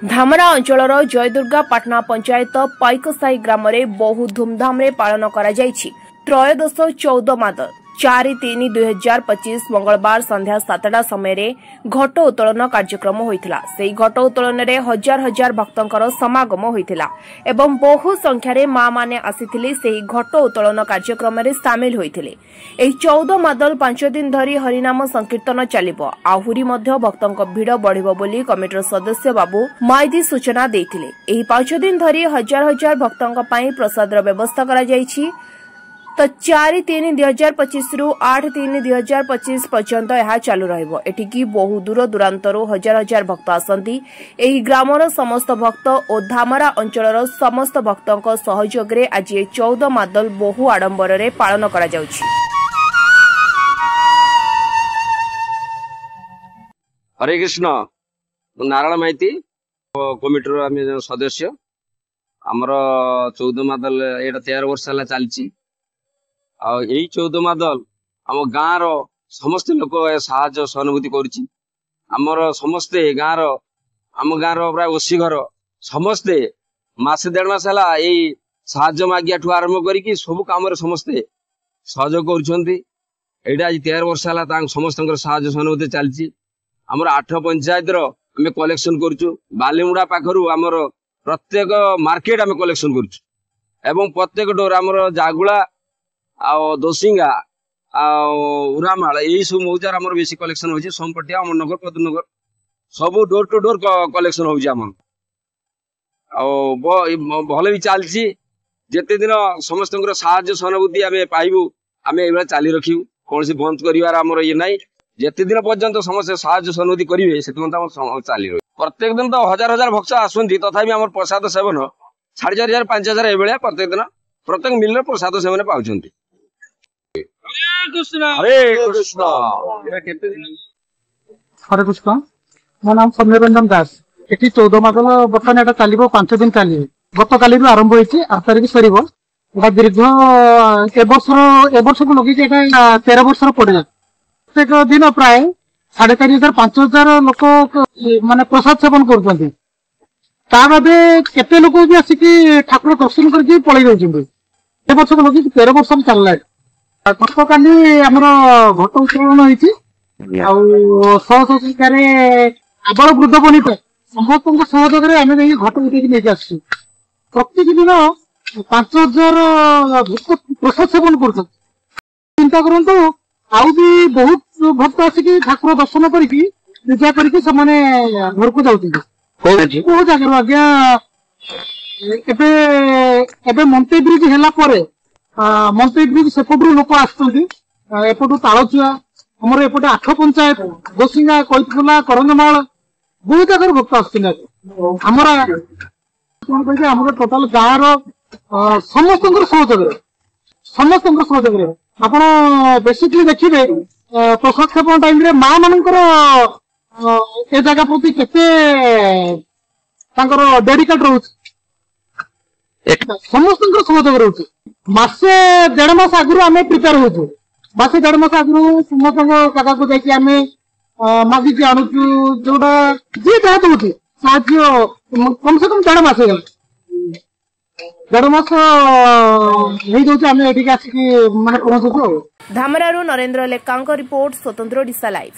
धामरा अंचलर जयदुर्गा पाटना पंचायत पाइकसाई ग्राम में बहु धूमधाम रे पालन करा जायछि। त्रयोदश 14 माद 4/3/2025 मंगलवार संध्या 7टा समय घट उत्तोलन कार्यक्रम होइथिला। सेही घट उत्तोलन रे हजार हजार भक्तंकर समागम होइथिला एवं बहु संख्यारे मां माने आसीथिले सेही घट उत्तोलन कार्यक्रम रे शामिल होइथिले। एही 14 मादल 5 दिन धरी हरिनाम संकीर्तन चलिबो। आहुरी मध्य भक्तंक भीड़ बढ़िबो बोली कमिटीर सदस्य बाबू माइदी सूचना देथिले। एही 5 दिन धरी हजार हजार भक्तंक पई प्रसादर व्यवस्था करा जायछि। तो 4/3/2025 रु 8/3/2025 पर्यंत यह चालू रहिबो। एठिकी बहु दूर दूरांतरु हजार हजार भक्त आसंती। एही ग्रामर समस्त भक्त और धामरा अंचलर समस्त भक्तंक सहयोग रे आज 14 मादल बहु आडंबर रे पालन करा जाउछि। हरे कृष्ण। नारायण माइती कमिटीर आम सदस्य। आमर 14 मादल एटा 13 वर्ष है चलती। यही 14 मादल आम गाँव समस्त लोक साहाय्य सहानुभूति करुच्ची। आमर समस्ते गाँव आम गाँव प्राय 80 घर समस्ते मासे 1.5 मास है यही साहाय्य मागिया ठू आरंभ करी सब कम समस्ते सहयोग कर। आज 13 वर्ष है समस्त साहाय्य सहानुभूति चलती। आमर 8 पंचायत आम कलेक्शन करुचु। बालीमुड़ा पाखरु आमर प्रत्येक मार्केट आम कलेक्शन करुचु एवं प्रत्येक डोर आमर जागुला दोसिंगा उरामाल यही सब मौजार आम बेसी कलेक्शन हो। सोमपटिया अमरनगर पदनगर सब डोर टू डोर कलेक्शन हो। भल भी चलती। जिते दिन समस्त साहाय्य सहानुभूति आम पाइबू आम ये चली रखू। कौन सी बंद कर ये ना। जिते दिन पर्यंत समस्त साहाय्य सहानुभूति करेंगे से चली रही। प्रत्येक दिन तो हजार हजार भक्त आसती। तथापि आम प्रसाद सेवन 4,500 5,000 ये प्रत्येक दिन प्रत्येक मिल प्रसाद सेवन पाँच। हरे कृष्ण। हरे कृष्ण। मो नाम सौम्य रंजन दास। ये 14 मादल बर्तमान चलो 5 दिन चलिए। गत काली आरंभ होती 8 तारिख सर दीर्घ एवर्ष को लगे 13 वर्ष पड़ा। प्रत्येक दिन प्राय 4,500 5,000 लोक माने प्रसाद सेवन कर। केते लोक भी आसिक ठाकुर दर्शन करके पलि जाऊँ। ए वर्ष को लगे 13 वर्ष चलला। गत काली आमर घट उत्तोलन होती। शह संख्यार आबल वृद्ध बनिता समस्त सहयोग आम घट उठे नहीं आस। प्रत्येक दिन 5,000 भक्त प्रसाद सेवन कर। चिंता करतु आउ भी बहुत भक्त आसिक ठाकुर दर्शन करके पूजा करके घर को जाऊँ। जगह आज्ञा एबे मंत्री ब्रिज है। मंत्री ब्रिज सेपटू लोक आसपटू तालचुआ आमर एपटे 8 पंचायत गोसिंगा कैतफुला करंजमाल बहुत जगह भक्त आमर टोटाल गाँव समस्त सहयोग आप बेसिकली देखिए प्रसाद सेवन टाइम माँ मानकर ए जगह प्रति केते डेडिकेट रोच समस्त सहयोग रोच। मासे 1.5 मास आगु आम प्रिपेयर हो। मासे 1.5 मास आगु समस्त जगह को जाकि आम मागिकी आणुचु। जोटा जी जहाँ दूसरी साहाଯ୍य कम से कम 1.5 मास 1.5 मास आम ये आसिक माने पहुंचुचु। धामरारू नरेंद्र लेकांक रिपोर्ट स्वतंत्र ओडिशा लाइव।